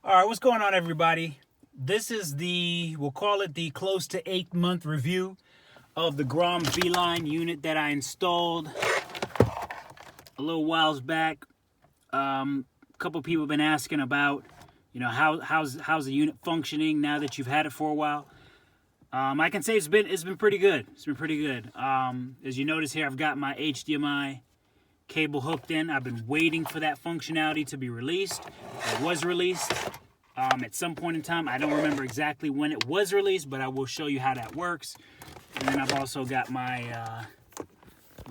All right, what's going on, everybody? This is we'll call it the close to 8-month review of the Grom Vline unit that I installed a little whiles back. A couple people have been asking about, how's the unit functioning now that you've had it for a while. I can say it's been pretty good. It's been pretty good. As you notice here, I've got my HDMI cable hooked in. I've been waiting for that functionality to be released. It was released at some point in time. I don't remember exactly when it was released, but I will show you how that works. And then I've also got my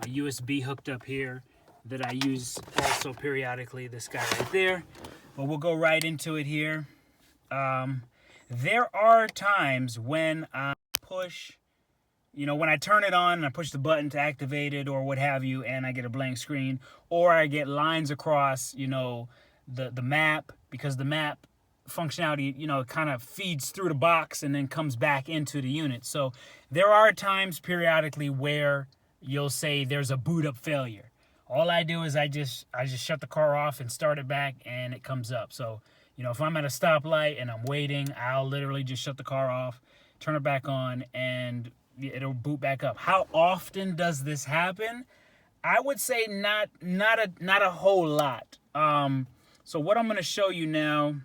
USB hooked up here that I use also periodically, this guy right there. But we'll go right into it here. There are times when I push, when I turn it on and I push the button to activate it or what have you, and I get a blank screen, or I get lines across, the map, because the map functionality, kind of feeds through the box and then comes back into the unit. So there are times periodically where you'll say there's a boot up failure. All I do is I just shut the car off and start it back, and it comes up. So, if I'm at a stoplight and I'm waiting, I'll literally just shut the car off, turn it back on, and it'll boot back up. How often does this happen? I would say not a whole lot. So what I'm going to show you now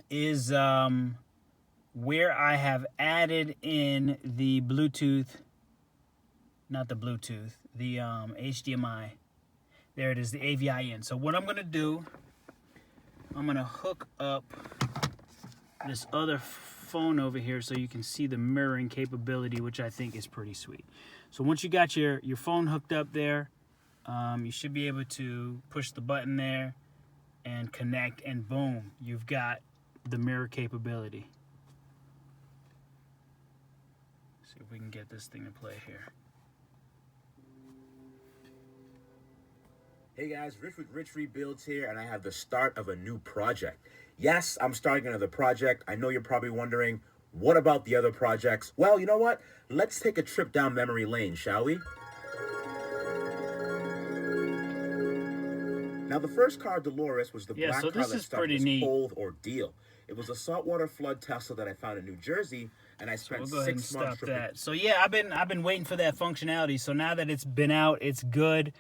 is where I have added in the Bluetooth, not the Bluetooth, the HDMI. There it is, the AVI in. So what I'm going to do, I'm going to hook up this other phone over here so you can see the mirroring capability, which I think is pretty sweet. So once you got your phone hooked up there, you should be able to push the button there and connect, and boom, you've got the mirror capability. See if we can get this thing to play here. Hey guys, Rich with Rich Rebuilds here, and I have the start of a new project. Yes, I'm starting another project. I know you're probably wondering, what about the other projects? Well, you know what? Let's take a trip down memory lane, shall we? Now, the first car, Dolores, was the black car that started this whole ordeal. It was a saltwater flood Tesla that I found in New Jersey, and I spent 6 months tripping. So yeah, I've been waiting for that functionality. So now that it's been out, it's good.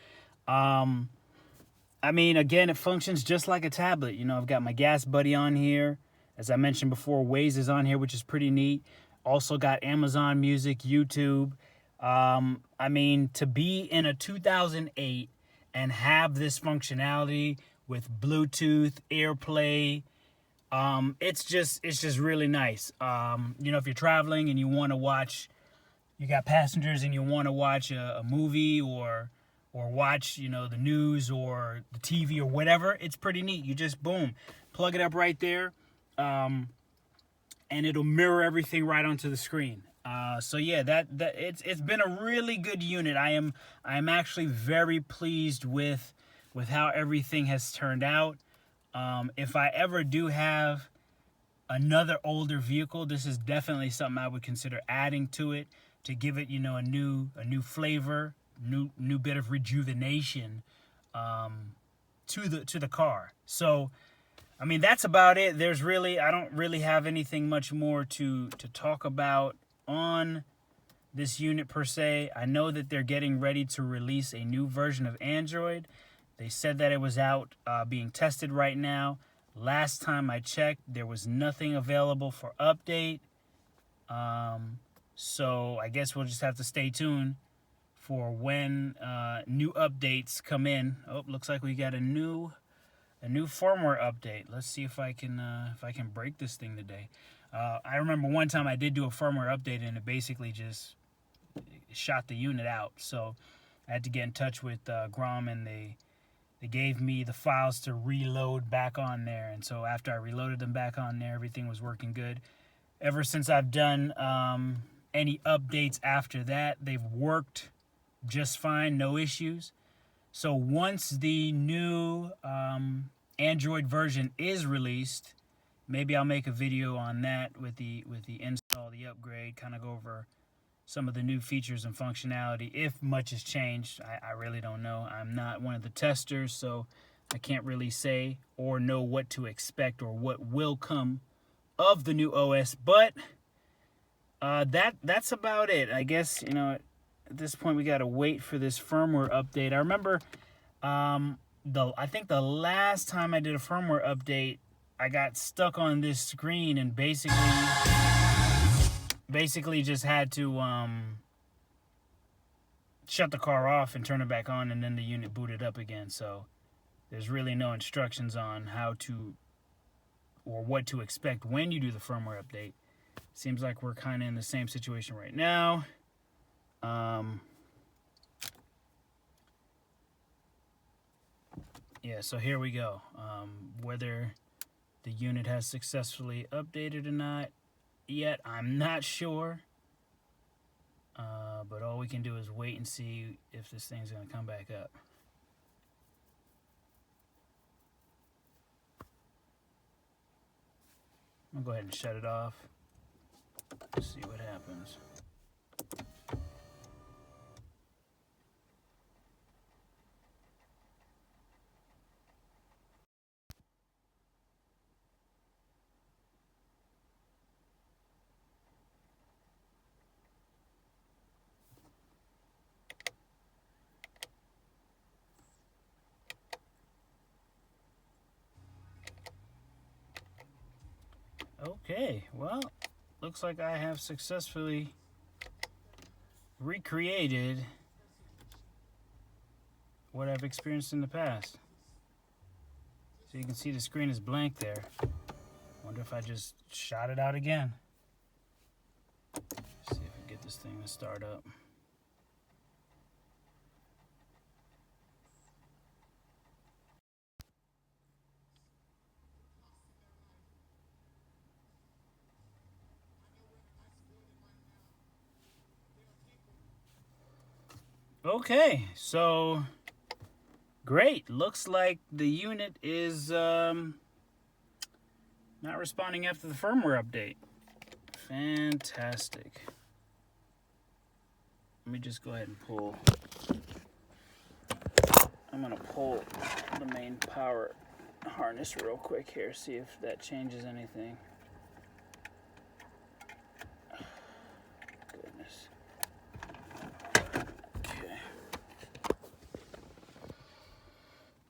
I mean, again, it functions just like a tablet. I've got my gas buddy on here. As I mentioned before, Waze is on here, which is pretty neat. Also got Amazon Music, YouTube. I mean, to be in a 2008 and have this functionality with Bluetooth, AirPlay, it's just really nice. If you're traveling and you want to watch, you got passengers and you want to watch a movie or watch, the news or the TV or whatever, it's pretty neat. You just, boom, plug it up right there, and it'll mirror everything right onto the screen. So yeah, it's been a really good unit. I am actually very pleased with how everything has turned out. If I ever do have another older vehicle, this is definitely something I would consider adding to it to give it, a new flavor, new bit of rejuvenation to the car. So I mean, that's about it. I don't really have anything much more to talk about on this unit per se. I know that they're getting ready to release a new version of Android. They said that it was out being tested right now. Last time I checked, there was nothing available for update. So I guess we'll just have to stay tuned for when new updates come in. Oh, looks like we got a new firmware update. Let's see if I can break this thing today. I remember one time I did do a firmware update and it basically just shot the unit out. So I had to get in touch with Grom, and they gave me the files to reload back on there. And so after I reloaded them back on there, everything was working good. Ever since I've done any updates after that, they've worked just fine, no issues. So once the new Android version is released, maybe I'll make a video on that with the install, the upgrade, kind of go over some of the new features and functionality, if much has changed. I really don't know. I'm not one of the testers, so I can't really say or know what to expect or what will come of the new OS, but that's about it. I guess, you know, at this point we gotta wait for this firmware update. I remember I think the last time I did a firmware update, I got stuck on this screen and basically just had to shut the car off and turn it back on, and then the unit booted up again. So there's really no instructions on how to or what to expect when you do the firmware update. Seems like we're kind of in the same situation right now. Yeah, so here we go. Whether the unit has successfully updated or not yet, I'm not sure. But all we can do is wait and see if this thing's going to come back up. I'll go ahead and shut it off. See what happens. Okay, well, looks like I have successfully recreated what I've experienced in the past. So you can see the screen is blank there. Wonder if I just shot it out again. See if I can get this thing to start up. Okay, so great. Looks like the unit is not responding after the firmware update. Fantastic. Let me just go ahead and pull. I'm gonna pull the main power harness real quick here, see if that changes anything. Goodness.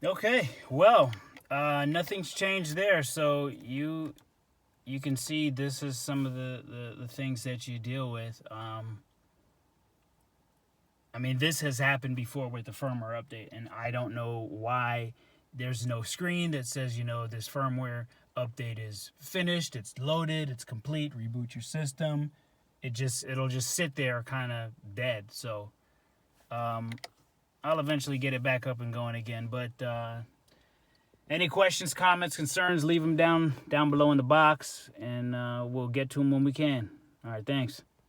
Okay, well, nothing's changed there, so you can see this is some of the things that you deal with. I mean, this has happened before with the firmware update, and I don't know why there's no screen that says, you know, this firmware update is finished, it's loaded, it's complete, reboot your system. It'll just sit there kind of dead. So I'll eventually get it back up and going again. But any questions, comments, concerns, leave them down below in the box, and we'll get to them when we can. All right, thanks.